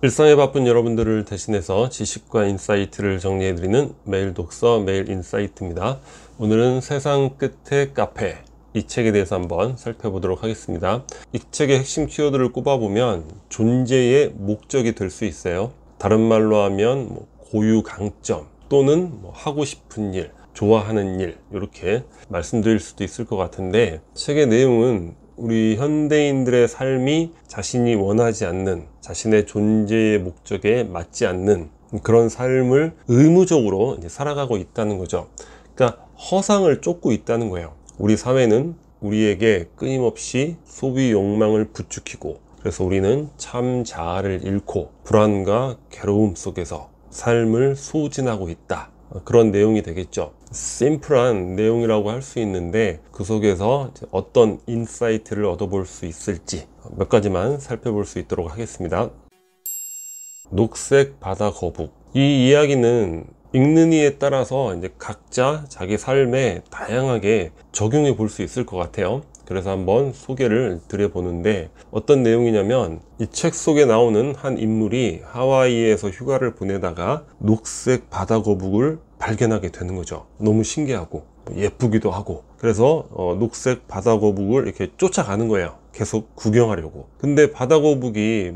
일상에 바쁜 여러분들을 대신해서 지식과 인사이트를 정리해드리는 매일 독서 매일 인사이트입니다. 오늘은 세상 끝의 카페, 이 책에 대해서 한번 살펴보도록 하겠습니다. 이 책의 핵심 키워드를 꼽아보면 존재의 목적이 될 수 있어요. 다른 말로 하면 고유 강점 또는 하고 싶은 일, 좋아하는 일, 이렇게 말씀드릴 수도 있을 것 같은데, 책의 내용은 우리 현대인들의 삶이 자신이 원하지 않는, 자신의 존재의 목적에 맞지 않는 그런 삶을 의무적으로 이제 살아가고 있다는 거죠. 그러니까 허상을 쫓고 있다는 거예요. 우리 사회는 우리에게 끊임없이 소비 욕망을 부추기고, 그래서 우리는 참 자아를 잃고 불안과 괴로움 속에서 삶을 소진하고 있다. 그런 내용이 되겠죠. 심플한 내용이라고 할 수 있는데, 그 속에서 어떤 인사이트를 얻어볼 수 있을지 몇 가지만 살펴볼 수 있도록 하겠습니다. 녹색 바다 거북. 이 이야기는 읽는 이에 따라서 이제 각자 자기 삶에 다양하게 적용해 볼 수 있을 것 같아요. 그래서 한번 소개를 드려보는데, 어떤 내용이냐면 이 책 속에 나오는 한 인물이 하와이에서 휴가를 보내다가 녹색 바다 거북을 발견하게 되는 거죠. 너무 신기하고 예쁘기도 하고, 그래서 녹색 바다 거북을 이렇게 쫓아가는 거예요. 계속 구경하려고. 근데 바다 거북이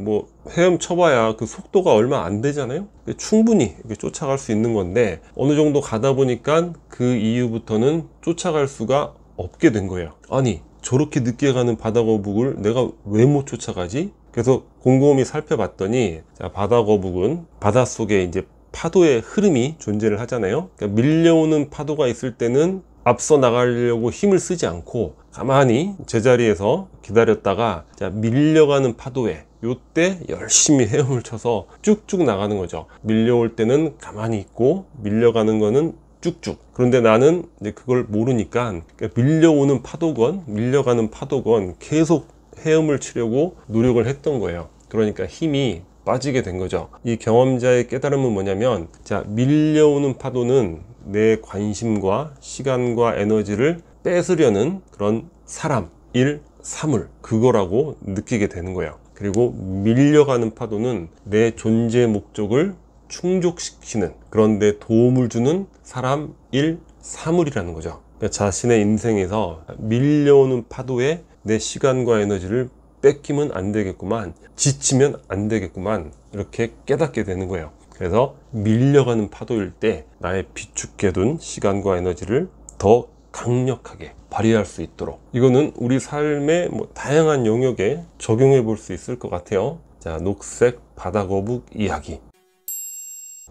헤엄쳐봐야 그 속도가 얼마 안 되잖아요. 충분히 이렇게 쫓아갈 수 있는 건데, 어느 정도 가다 보니까 그 이후부터는 쫓아갈 수가 없게 된 거예요. 아니, 저렇게 늦게 가는 바다 거북을 내가 왜 못 쫓아가지? 그래서 곰곰이 살펴봤더니, 바다 거북은 바닷속에 이제 파도의 흐름이 존재를 하잖아요. 그러니까 밀려오는 파도가 있을 때는 앞서 나가려고 힘을 쓰지 않고 가만히 제자리에서 기다렸다가, 밀려가는 파도에 요때 열심히 헤엄을 쳐서 쭉쭉 나가는 거죠. 밀려올 때는 가만히 있고 밀려가는 거는 쭉쭉. 그런데 나는 이제 그걸 모르니까, 밀려오는 파도건 밀려가는 파도건 계속 헤엄을 치려고 노력을 했던 거예요. 그러니까 힘이 빠지게 된 거죠. 이 경험자의 깨달음은 뭐냐면, 밀려오는 파도는 내 관심과 시간과 에너지를 뺏으려는 그런 사람, 일, 사물, 그거라고 느끼게 되는 거예요. 그리고 밀려가는 파도는 내 존재 목적을 충족시키는, 그런데 도움을 주는 사람, 일, 사물이라는 거죠. 그러니까 자신의 인생에서 밀려오는 파도에 내 시간과 에너지를 뺏기면 안 되겠구만, 지치면 안 되겠구만, 이렇게 깨닫게 되는 거예요. 그래서 밀려가는 파도일 때 나의 비축해 둔 시간과 에너지를 더 강력하게 발휘할 수 있도록, 이거는 우리 삶의 다양한 영역에 적용해 볼 수 있을 것 같아요. 녹색 바다 거북 이야기.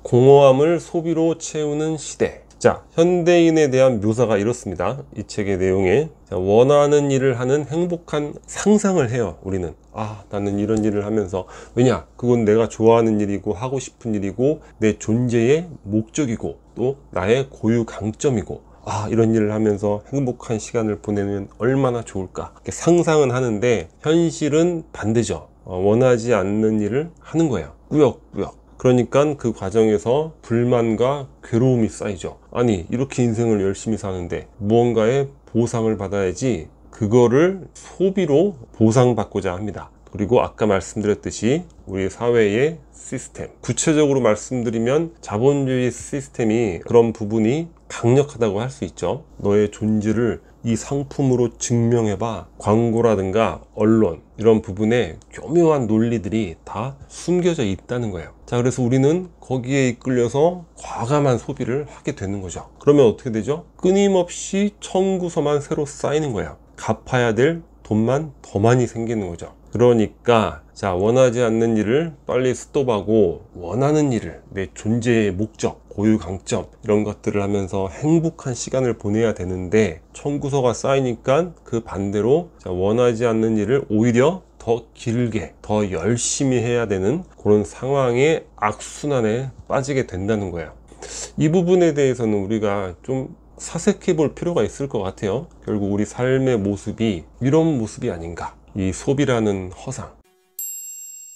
공허함을 소비로 채우는 시대. 현대인에 대한 묘사가 이렇습니다. 이 책의 내용에, 원하는 일을 하는 행복한 상상을 해요. 우리는 나는 이런 일을 하면서, 왜냐, 그건 내가 좋아하는 일이고 하고 싶은 일이고 내 존재의 목적이고 또 나의 고유 강점이고, 이런 일을 하면서 행복한 시간을 보내면 얼마나 좋을까, 이렇게 상상은 하는데, 현실은 반대죠. 원하지 않는 일을 하는 거예요. 꾸역꾸역. 그러니까 그 과정에서 불만과 괴로움이 쌓이죠. 아니, 이렇게 인생을 열심히 사는데 무언가의 보상을 받아야지, 그거를 소비로 보상받고자 합니다. 그리고 아까 말씀드렸듯이 우리 사회의 시스템, 구체적으로 말씀드리면 자본주의 시스템이 그런 부분이 강력하다고 할 수 있죠. 너의 존재를 이 상품으로 증명해봐. 광고라든가 언론, 이런 부분에 교묘한 논리들이 다 숨겨져 있다는 거예요. 그래서 우리는 거기에 이끌려서 과감한 소비를 하게 되는 거죠. 그러면 어떻게 되죠? 끊임없이 청구서만 새로 쌓이는 거예요. 갚아야 될 돈만 더 많이 생기는 거죠. 그러니까 원하지 않는 일을 빨리 스톱하고, 원하는 일을, 내 존재의 목적, 고유 강점, 이런 것들을 하면서 행복한 시간을 보내야 되는데, 청구서가 쌓이니까 그 반대로 원하지 않는 일을 오히려 더 길게, 더 열심히 해야 되는 그런 상황의 악순환에 빠지게 된다는 거예요. 이 부분에 대해서는 우리가 좀 사색해 볼 필요가 있을 것 같아요. 결국 우리 삶의 모습이 이런 모습이 아닌가, 이 소비라는 허상.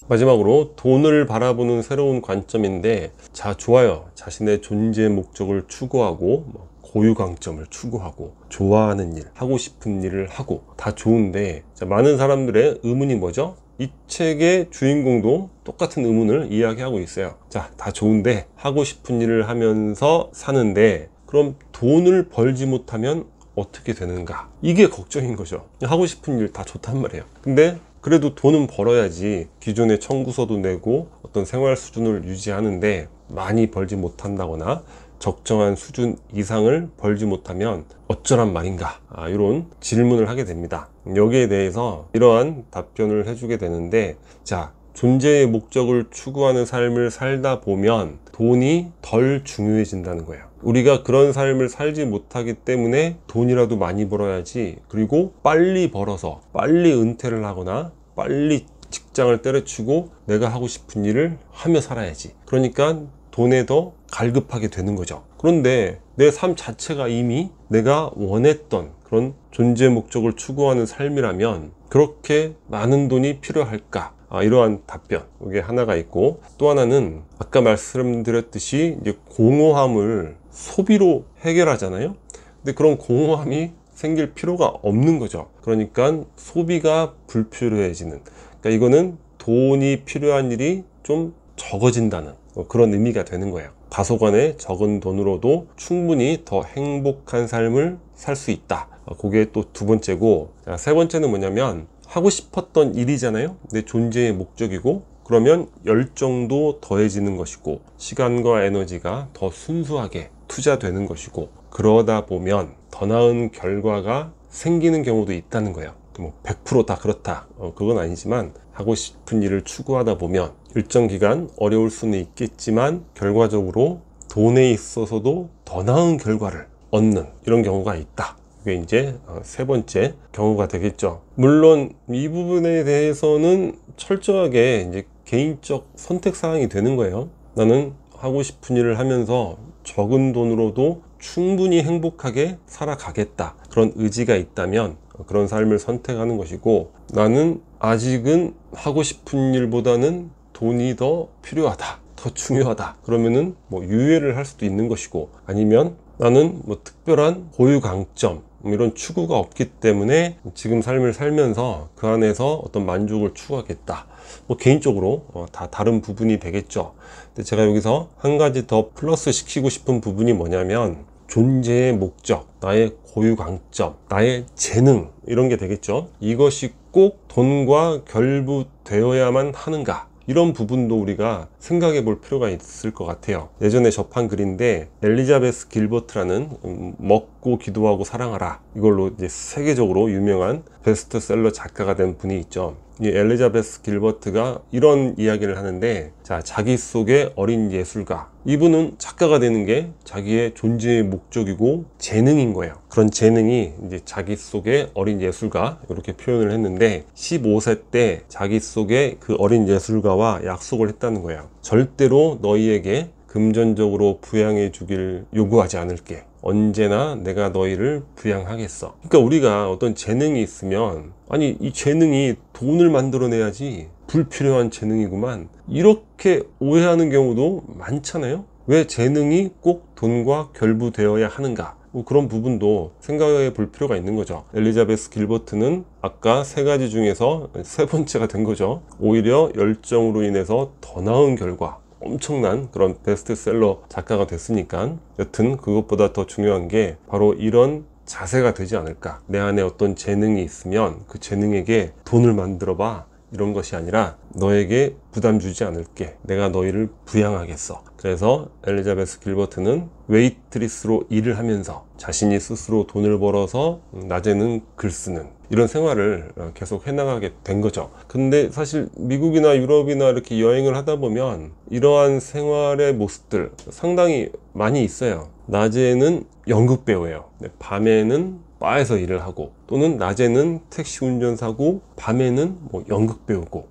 마지막으로 돈을 바라보는 새로운 관점인데, 좋아요. 자신의 존재 목적을 추구하고 고유 강점을 추구하고 좋아하는 일, 하고 싶은 일을 하고 다 좋은데, 많은 사람들의 의문이 뭐죠? 이 책의 주인공도 똑같은 의문을 이야기하고 있어요. 자, 다 좋은데 하고 싶은 일을 하면서 사는데 그럼 돈을 벌지 못하면 어떻게 되는가? 이게 걱정인 거죠. 하고 싶은 일 다 좋단 말이에요. 근데 그래도 돈은 벌어야지 기존의 청구서도 내고 어떤 생활 수준을 유지하는데 많이 벌지 못한다거나 적정한 수준 이상을 벌지 못하면 어쩌란 말인가, 이런 질문을 하게 됩니다. 여기에 대해서 이러한 답변을 해주게 되는데, 자, 존재의 목적을 추구하는 삶을 살다 보면 돈이 덜 중요해진다는 거예요. 우리가 그런 삶을 살지 못하기 때문에 돈이라도 많이 벌어야지, 그리고 빨리 벌어서 빨리 은퇴를 하거나 빨리 직장을 때려치고 내가 하고 싶은 일을 하며 살아야지. 그러니까 돈에 더 갈급하게 되는 거죠. 그런데 내 삶 자체가 이미 내가 원했던 그런 존재 목적을 추구하는 삶이라면 그렇게 많은 돈이 필요할까? 이러한 답변, 이게 하나가 있고, 또 하나는 아까 말씀드렸듯이 이제 공허함을 소비로 해결하잖아요. 근데 그런 공허함이 생길 필요가 없는 거죠. 그러니까 소비가 불필요해지는, 그러니까 이거는 돈이 필요한 일이 좀 적어진다는 그런 의미가 되는 거예요. 다소간의 적은 돈으로도 충분히 더 행복한 삶을 살 수 있다. 그게 또 두 번째고, 자, 세 번째는 뭐냐면 하고 싶었던 일이잖아요. 내 존재의 목적이고, 그러면 열정도 더해지는 것이고 시간과 에너지가 더 순수하게 투자되는 것이고, 그러다 보면 더 나은 결과가 생기는 경우도 있다는 거예요. 뭐 100% 다 그렇다, 그건 아니지만 하고 싶은 일을 추구하다 보면 일정 기간 어려울 수는 있겠지만 결과적으로 돈에 있어서도 더 나은 결과를 얻는 이런 경우가 있다. 이게 이제 세 번째 경우가 되겠죠. 물론 이 부분에 대해서는 철저하게 이제 개인적 선택 사항이 되는 거예요. 나는 하고 싶은 일을 하면서 적은 돈으로도 충분히 행복하게 살아가겠다, 그런 의지가 있다면 그런 삶을 선택하는 것이고, 나는 아직은 하고 싶은 일보다는 돈이 더 필요하다, 더 중요하다, 그러면은 뭐 유예를 할 수도 있는 것이고, 아니면 나는 뭐 특별한 고유 강점 이런 추구가 없기 때문에 지금 삶을 살면서 그 안에서 어떤 만족을 추구하겠다, 뭐 개인적으로 다 다른 부분이 되겠죠. 근데 제가 여기서 한 가지 더 플러스 시키고 싶은 부분이 뭐냐면 존재의 목적, 나의 고유 강점, 나의 재능, 이런 게 되겠죠. 이것이 꼭 돈과 결부되어야만 하는가, 이런 부분도 우리가 생각해 볼 필요가 있을 것 같아요. 예전에 접한 글인데 엘리자베스 길버트라는 먹고 기도하고 사랑하라, 이걸로 이제 세계적으로 유명한 베스트셀러 작가가 된 분이 있죠. 이 엘리자베스 길버트가 이런 이야기를 하는데, 자, 자기 속의 어린 예술가, 이분은 작가가 되는 게 자기의 존재의 목적이고 재능인 거예요. 그런 재능이 이제 자기 속의 어린 예술가, 이렇게 표현을 했는데 15세 때 자기 속의 그 어린 예술가와 약속을 했다는 거예요. 절대로 너희에게 금전적으로 부양해 주길 요구하지 않을게. 언제나 내가 너희를 부양하겠어. 그러니까 우리가 어떤 재능이 있으면, 아니 이 재능이 돈을 만들어내야지 불필요한 재능이구만, 이렇게 오해하는 경우도 많잖아요. 왜 재능이 꼭 돈과 결부되어야 하는가, 뭐 그런 부분도 생각해 볼 필요가 있는 거죠. 엘리자베스 길버트는 아까 세 가지 중에서 세 번째가 된 거죠. 오히려 열정으로 인해서 더 나은 결과, 엄청난 그런 베스트셀러 작가가 됐으니까, 여튼 그것보다 더 중요한 게 바로 이런 자세가 되지 않을까. 내 안에 어떤 재능이 있으면 그 재능에게 돈을 만들어 봐, 이런 것이 아니라 너에게 부담 주지 않을게, 내가 너희를 부양하겠어. 그래서 엘리자베스 길버트는 웨이트리스로 일을 하면서 자신이 스스로 돈을 벌어서 낮에는 글 쓰는 이런 생활을 계속 해나가게 된 거죠. 근데 사실 미국이나 유럽이나 이렇게 여행을 하다 보면 이러한 생활의 모습들 상당히 많이 있어요. 낮에는 연극 배우예요. 밤에는 바에서 일을 하고, 또는 낮에는 택시 운전사고 밤에는 뭐 연극 배우고,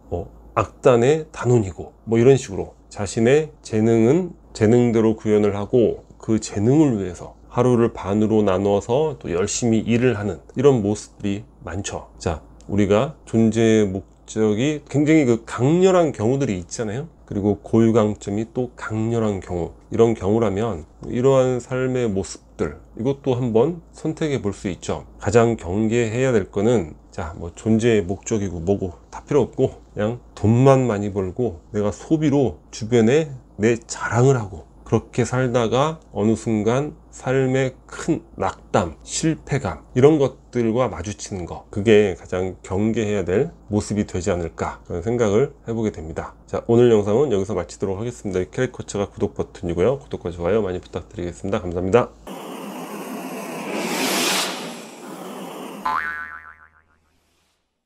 악단의 단원이고, 뭐 이런 식으로 자신의 재능은 재능대로 구현을 하고 그 재능을 위해서 하루를 반으로 나누어서 또 열심히 일을 하는 이런 모습들이 많죠. 자, 우리가 존재의 목적이 굉장히 그 강렬한 경우들이 있잖아요. 그리고 고유 강점이 또 강렬한 경우, 이런 경우라면 이러한 삶의 모습들, 이것도 한번 선택해 볼 수 있죠. 가장 경계해야 될 거는 자, 뭐 존재의 목적이고 뭐고 다 필요 없고 그냥 돈만 많이 벌고 내가 소비로 주변에 내 자랑을 하고 그렇게 살다가 어느 순간 삶의 큰 낙담, 실패감 이런 것들과 마주치는 거, 그게 가장 경계해야 될 모습이 되지 않을까 그런 생각을 해보게 됩니다. 자, 오늘 영상은 여기서 마치도록 하겠습니다. 캐릭터처가 구독 버튼이고요. 구독과 좋아요 많이 부탁드리겠습니다. 감사합니다.